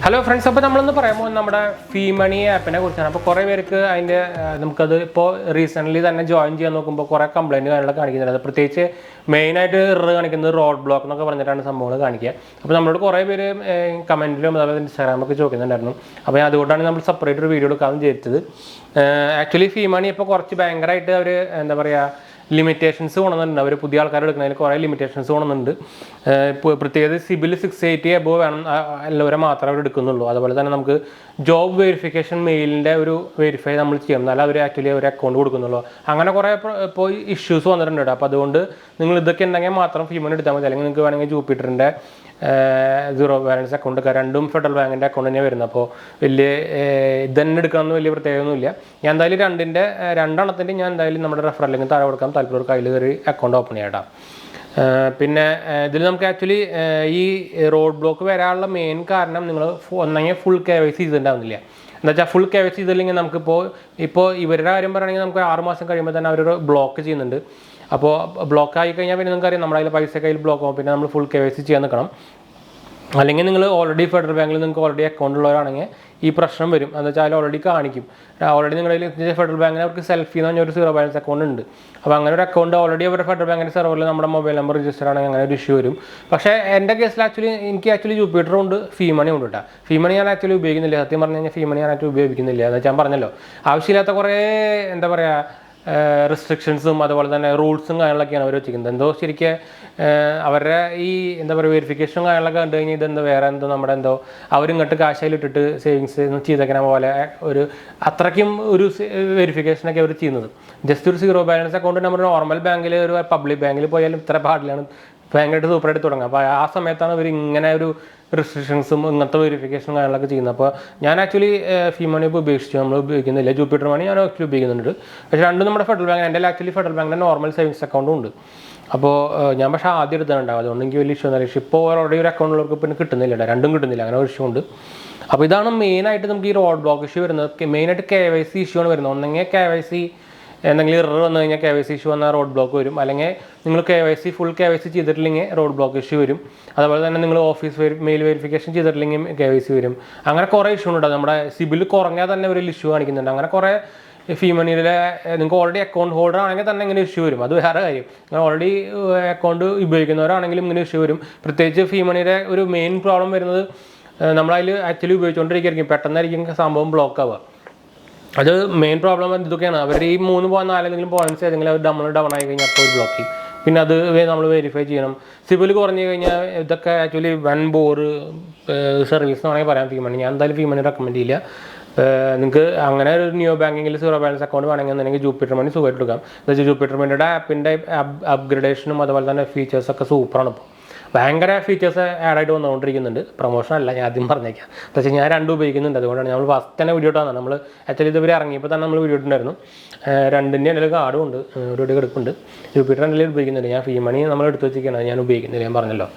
Hello friends, അപ്പോൾ നമ്മളൊന്ന് പറയുമ്പോൾ നമ്മുടെ 𝗵𝗁 ആപ്പിനെ കുറിച്ചാണ്. അപ്പോൾ കുറേ പേർക്ക് അതിൻ്റെ നമുക്കത് ഇപ്പോൾ റീസെൻ്റ്ലി തന്നെ ജോയിൻ ചെയ്യാൻ നോക്കുമ്പോൾ കുറേ കംപ്ലയിൻറ്റ് കാര്യങ്ങളൊക്കെ കാണിക്കുന്നുണ്ട്. പ്രത്യേകിച്ച് മെയിനായിട്ട് കാണിക്കുന്നത് റോഡ് ബ്ലോക്ക് എന്നൊക്കെ പറഞ്ഞിട്ടാണ് സംഭവങ്ങൾ കാണിക്കുക. അപ്പോൾ നമ്മളോട് കുറേ പേര് കമൻറ്റിലും അതുപോലെ ഇൻസ്റ്റാഗ്രാമൊക്കെ ചോദിക്കുന്നുണ്ടായിരുന്നു. അപ്പോൾ അതുകൊണ്ടാണ് നമ്മൾ സെപ്പറേറ്റ് ഒരു വീഡിയോ എടുക്കാമെന്ന് വിചാരിച്ചത്. ആക്ച്വലി 𝗵𝗁 ഇപ്പോൾ കുറച്ച് ഭയങ്കരമായിട്ട് അവർ എന്താ പറയുക ലിമിറ്റേഷൻസ് കൊണ്ടുവന്നിട്ടുണ്ട്. അവർ പുതിയ ആൾക്കാർ എടുക്കുന്നതിൽ കുറേ ലിമിറ്റേഷൻസ് കൊണ്ടുവന്നിട്ടുണ്ട്. പ്രത്യേകിച്ച് സിബിൽ 680 എബോവ് വേണം എല്ലാവരെ മാത്രമേ അവർ എടുക്കുന്നുള്ളൂ. അതുപോലെ തന്നെ നമുക്ക് ജോബ് വെരിഫിക്കേഷൻ മെയിലിൻ്റെ ഒരു വെരിഫൈ നമ്മൾ ചെയ്യണം, എന്നാലും അവർ ആക്ച്വലി ഒരു അക്കൗണ്ട് കൊടുക്കുന്നുള്ളൂ. അങ്ങനെ കുറേ ഇപ്പോൾ ഇഷ്യൂസ് വന്നിട്ടുണ്ട്. അപ്പോൾ അതുകൊണ്ട് നിങ്ങൾ ഇതൊക്കെ ഉണ്ടെങ്കിൽ മാത്രം 𝗵𝗁 എടുത്താൽ മതി. അല്ലെങ്കിൽ നിങ്ങൾക്ക് വേണമെങ്കിൽ ജൂപ്പിറ്ററിൻ്റെ സീറോ ബാലൻസ് അക്കൗണ്ട് ഒക്കെ രണ്ടും ഫെഡറൽ ബാങ്കിൻ്റെ അക്കൗണ്ട് തന്നെയാണ് വരുന്നത്. അപ്പോൾ വലിയ ഇതന്നെ എടുക്കണമെന്ന് വലിയ പ്രത്യേകമൊന്നുമില്ല. ഞാൻ എന്തായാലും രണ്ടെണ്ണത്തിൻ്റെ ഞാൻ എന്തായാലും നമ്മുടെ റെഫറൽ ലിങ്ക് താഴെ കൊടുക്കാം. താല്പര്യം കയ്യിൽ കയറി അക്കൗണ്ട് ഓപ്പൺ ചെയ്യാം. പിന്നെ ഇതിൽ നമുക്ക് ആക്ച്വലി ഈ റോഡ് ബ്ലോക്ക് വരാനുള്ള മെയിൻ കാരണം നിങ്ങൾ ഒന്നെങ്കിൽ ഫുൾ KYC ചെയ്തിട്ടുണ്ടാവുന്നില്ല. എന്താ വെച്ചാൽ ഫുൾ KYC ചെയ്തില്ലെങ്കിൽ നമുക്കിപ്പോൾ ഇവരുടെ കാര്യം പറയുകയാണെങ്കിൽ നമുക്ക് 6 മാസം കഴിയുമ്പോൾ തന്നെ അവർ ബ്ലോക്ക് ചെയ്യുന്നുണ്ട്. അപ്പോൾ ബ്ലോക്ക് ആയി കഴിഞ്ഞാൽ പിന്നെ നിങ്ങൾക്കറിയാം നമ്മുടെ അതിൽ പൈസ കയ്യിൽ ബ്ലോക്ക് ആകും. പിന്നെ നമ്മൾ ഫുൾ KYC ചെയ്യാൻ നിൽക്കണം. അല്ലെങ്കിൽ നിങ്ങൾ ഓൾറെഡി ഫെഡറൽ ബാങ്കിൽ നിങ്ങൾക്ക് ഓൾറെഡി അക്കൗണ്ട് ഉള്ളവരാണെങ്കിൽ ഈ പ്രശ്നം വരും. എന്ന് വെച്ചാൽ ഓൾറെഡി കാണിക്കും. ഓൾറെഡി നിങ്ങളുടെ ഫെഡറൽ ബാങ്കിന് അവർക്ക് സെൽഫി എന്ന് പറഞ്ഞൊരു സീറോ ബാലൻസ് അക്കൗണ്ട് ഉണ്ട്. അപ്പോൾ അങ്ങനെ ഒരു അക്കൗണ്ട് ഓൾറെഡി അവരുടെ ഫെഡറൽ ബാങ്കിൻ്റെ സെർവറിൽ നമ്മുടെ മൊബൈൽ നമ്പർ രജിസ്റ്റർ ആണെങ്കിൽ അങ്ങനെ ഒരു ഇഷ്യൂ വരും. പക്ഷേ എൻ്റെ കേസിൽ എനിക്ക് ജൂപ്പിറ്ററും ഉണ്ട് 𝗵𝗁 ഉണ്ട് കേട്ടോ. 𝗵𝗁 ഞാൻ ആക്ച്വലി ഉപയോഗിക്കുന്നില്ല. സത്യം പറഞ്ഞു കഴിഞ്ഞാൽ 𝗵𝗁 ഞാൻ ആക്ച്വലി ഉപയോഗിക്കുന്നില്ല. എന്ന് വെച്ചാൽ പറഞ്ഞല്ലോ ആവശ്യമില്ലാത്ത കുറേ എന്താ പറയുക റെസ്ട്രിക്ഷൻസും അതുപോലെ തന്നെ റൂൾസും കാര്യങ്ങളൊക്കെയാണ് അവർ വെച്ചിരിക്കുന്നത്. എന്തോ ശരിക്കും അവരുടെ ഈ എന്താ പറയുക വെരിഫിക്കേഷനും കാര്യങ്ങളൊക്കെ കണ്ടു കഴിഞ്ഞാൽ ഇതെന്തോ വേറെ എന്തോ നമ്മുടെ എന്തോ അവരിങ്ങോട്ട് കാശയിലിട്ടിട്ട് സേവിങ്സ് ചെയ്തേക്കണ പോലെ ഒരു അത്രയ്ക്കും ഒരു വെരിഫിക്കേഷനൊക്കെ അവർ ചെയ്യുന്നത്. ജസ്റ്റ് ഒരു സീറോ ബാലൻസ് അക്കൗണ്ട് നമ്മൾ നോർമൽ ബാങ്കിൽ ഒരു പബ്ലിക് ബാങ്കിൽ പോയാലും ഇത്ര പാടിലാണ് ഭയങ്കരമായിട്ട് സൂപ്പറായിട്ട് തുടങ്ങുക. അപ്പോൾ ആ സമയത്താണ് ഇവർ ഇങ്ങനെ ഒരു റെസ്ട്രിക്ഷൻസും ഇങ്ങനത്തെ വെരിഫിക്കേഷനും കാര്യങ്ങളൊക്കെ ചെയ്യുന്നത്. അപ്പോൾ ഞാൻ ആക്ച്വലി 𝗵𝗁 ഇപ്പോൾ ഉപേക്ഷിച്ചു, നമ്മൾ ഉപയോഗിക്കുന്നില്ല. ജൂപ്പിറ്റർ മണി ഞാൻ ആക്ച്വലി ഉപയോഗിക്കുന്നുണ്ട്. പക്ഷേ രണ്ടും നമ്മുടെ ഫെഡറൽ ബാങ്ക്, എൻ്റെ ആക്ച്വലി ഫെഡറൽ ബാങ്കിൻ്റെ നോർമൽ സേവിങ്സ് അക്കൗണ്ടും ഉണ്ട്. അപ്പോൾ ഞാൻ പക്ഷേ ആദ്യം എടുത്തിട്ടുണ്ടാവും. അതുകൊണ്ട് എനിക്ക് വലിയ ഇഷ്യൂ ഒന്നും. ഇപ്പോൾ ഓൾറെഡി ഒരു അക്കൗണ്ടുള്ളവർക്ക് പിന്നെ കിട്ടുന്നില്ല, രണ്ടും കിട്ടുന്നില്ല, അങ്ങനെ ഒരു ഇഷ്യൂ ഉണ്ട്. അപ്പോൾ ഇതാണ് മെയിനായിട്ട് നമുക്ക് ഈ റോഡ് ബ്ലോക്ക് ഇഷ്യൂ വരുന്നത്. മെയിനായിട്ട് KYC ഇഷ്യൂ ആണ് വരുന്നത്. ഒന്നെങ്കിൽ KYC എന്തെങ്കിലും എറർ വന്നു കഴിഞ്ഞാൽ KYC ഇഷ്യൂ വന്നാൽ റോഡ് ബ്ലോക്ക് വരും. അല്ലെങ്കിൽ നിങ്ങൾ ഫുൾ KYC ചെയ്തിട്ടില്ലെങ്കിൽ റോഡ് ബ്ലോക്ക് ഇഷ്യൂ വരും. അതുപോലെ തന്നെ നിങ്ങൾ ഓഫീസ് മെയിൽ വെരിഫിക്കേഷൻ ചെയ്തിട്ടില്ലെങ്കിൽ KYC വരും. അങ്ങനെ കുറേ ഇഷ്യൂ ഉണ്ട്. നമ്മുടെ സിബിൽ കുറഞ്ഞാൽ തന്നെ ഒരു ഇഷ്യൂ കാണിക്കുന്നുണ്ട്. അങ്ങനെ കുറേ 𝗵𝗁 നിങ്ങൾക്ക് ഓൾറെഡി അക്കൗണ്ട് ഹോൾഡർ ആണെങ്കിൽ തന്നെ ഇങ്ങനെ ഇഷ്യൂ വരും. അത് വേറെ കാര്യം. നിങ്ങൾ ഓൾറെഡി അക്കൗണ്ട് ഉപയോഗിക്കുന്നവരാണെങ്കിലും ഇങ്ങനെ ഇഷ്യൂ വരും. പ്രത്യേകിച്ച് 𝗵𝗁 ഒരു മെയിൻ പ്രോബ്ലം വരുന്നത് നമ്മളതിൽ ആക്ച്വലി ഉപയോഗിച്ചുകൊണ്ടിരിക്കുകയായിരിക്കും, പെട്ടെന്നായിരിക്കും സംഭവം ബ്ലോക്ക് ആവുക. അത് മെയിൻ പ്രോബ്ലം ഇതൊക്കെയാണ്. അവർ ഈ 3-4 പോയിന്റ്സ് ഏതെങ്കിലും അവർ ഡൗൺ ആയി കഴിഞ്ഞാൽ അപ്പോൾ ബ്ലോക്ക് ചെയ്യും. പിന്നെ അത് നമ്മൾ വെരിഫൈ ചെയ്യണം. സിബിൽ കുറഞ്ഞു കഴിഞ്ഞാൽ ഇതൊക്കെ ആക്ച്വലി വൻ ബോർ സർവീസ് എന്ന് വേണമെങ്കിൽ പറയാം 𝗵𝗁. ഞാൻ എന്തായാലും 𝗵𝗁 റെക്കമെൻഡ് ചെയ്യില്ല. നിങ്ങൾക്ക് അങ്ങനെ ഒരു ന്യൂ ബാങ്കിങ്ങിൽ സീറോ ബാലൻസ് അക്കൗണ്ട് വേണമെങ്കിൽ ജൂപ്പിറ്റർ മണി സുഖമായിട്ട് എടുക്കാം. എന്താ വെച്ചാൽ ജൂപ്പിറ്റർ മണിയുടെ ആപ്പിൻ്റെ അപ്ഗ്രഡേഷനും അതുപോലെ തന്നെ ഫീച്ചേഴ്സൊക്കെ സൂപ്പറാണ്. ഇപ്പോൾ ഭയങ്കര ഫീച്ചേഴ്സ് ആഡായിട്ട് വന്നുകൊണ്ടിരിക്കുന്നുണ്ട്. പ്രൊമോഷൻ അല്ല, ഞാൻ ആദ്യം പറഞ്ഞേക്കാം. എന്താ വെച്ചാൽ ഞാൻ രണ്ടും ഉപയോഗിക്കുന്നുണ്ട്. അതുകൊണ്ടാണ് നമ്മൾ ഫസ്റ്റ് തന്നെ വീഡിയോ ഇട്ടാണ്. നമ്മൾ ആക്ച്വലി ഇതുവരെ ഇറങ്ങിയപ്പോൾ തന്നെ നമ്മൾ വീഡിയോ ഇട്ടുണ്ടായിരുന്നു. രണ്ടിൻ്റെ എന്തെങ്കിലും കാർഡും ഉണ്ട്, ഒരു കിടപ്പുണ്ട്. ജൂപ്പിറ്റർ എന്തെങ്കിലും ഉപയോഗിക്കുന്നുണ്ട്. ഞാൻ 𝗵𝗁 നമ്മൾ എടുത്ത് വെച്ചിരിക്കുകയാണ്, ഞാൻ ഉപയോഗിക്കുന്നില്ല, ഞാൻ പറഞ്ഞല്ലോ.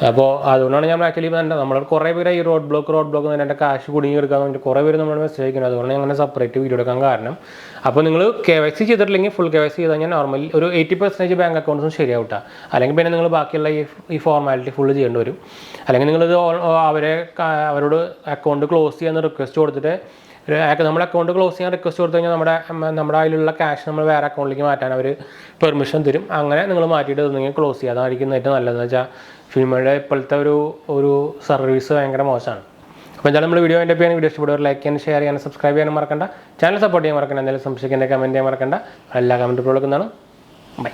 അപ്പോൾ അതുകൊണ്ടാണ് നമ്മൾ ആക്ച്വലി നമ്മൾ കുറേ പേര് ഈ റോഡ് ബ്ലോക്ക് എൻ്റെ കാശ് കുടുങ്ങി എടുക്കാൻ വേണ്ടി കുറേ പേര് നമ്മൾ മെസ്സേജ് അയക്കുന്നത്. അതുകൊണ്ട് അങ്ങനെ സെപ്പറേറ്റ് വീഡിയോ എടുക്കാൻ കാരണം. അപ്പോൾ നിങ്ങൾ KYC ചെയ്തിട്ടില്ലെങ്കിൽ ഫുൾ KYC ചെയ്ത് കഴിഞ്ഞാൽ നോർമലി ഒരു 80% ബാങ്ക് അക്കൗണ്ട്സും ശരിയാവട്ടെ. അല്ലെങ്കിൽ പിന്നെ നിങ്ങൾ ബാക്കിയുള്ള ഈ ഫോർമാലിറ്റി ഫുള്ള് ചെയ്യേണ്ടി വരും. അല്ലെങ്കിൽ നിങ്ങളിത് അവരോട് അക്കൗണ്ട് ക്ലോസ് ചെയ്യാൻ റിക്വസ്റ്റ് കൊടുത്തിട്ട് നമ്മുടെ അക്കൗണ്ട് ക്ലോസ് ചെയ്യാൻ റിക്വസ്റ്റ് കൊടുത്തു കഴിഞ്ഞാൽ നമ്മുടെ അതിലുള്ള ക്യാഷ് നമ്മൾ വേറെ അക്കൗണ്ടിലേക്ക് മാറ്റാൻ അവർ പെർമിഷൻ തരും. അങ്ങനെ നിങ്ങൾ മാറ്റിയിട്ട് തന്നെങ്കിൽ ക്ലോസ് ചെയ്യുക. അതായിരിക്കും ഏറ്റവും നല്ലതെന്ന് വെച്ചാൽ 𝗵𝗁 ഇപ്പോഴത്തെ ഒരു സർവീസ് ഭയങ്കര മോശമാണ്. അപ്പോൾ എന്തായാലും നമ്മൾ വീഡിയോ എൻ്റെ വീഡിയോ ഇഷ്ടപ്പെടുക ലൈക്ക് ചെയ്യാനും ഷെയർ ചെയ്യാനും സബ്സ്ക്രൈബ് ചെയ്യാനും മറക്കണ്ട. ചാനൽ സപ്പോർട്ട് ചെയ്യാൻ മറക്കണ്ട. എന്തെങ്കിലും സംശയിക്കാൻ കമൻറ്റ് ചെയ്യാൻ മറക്കണ്ട. എല്ലാ കമൻറ്റുകളും കൊടുക്കുന്നതാണ്. ബൈ.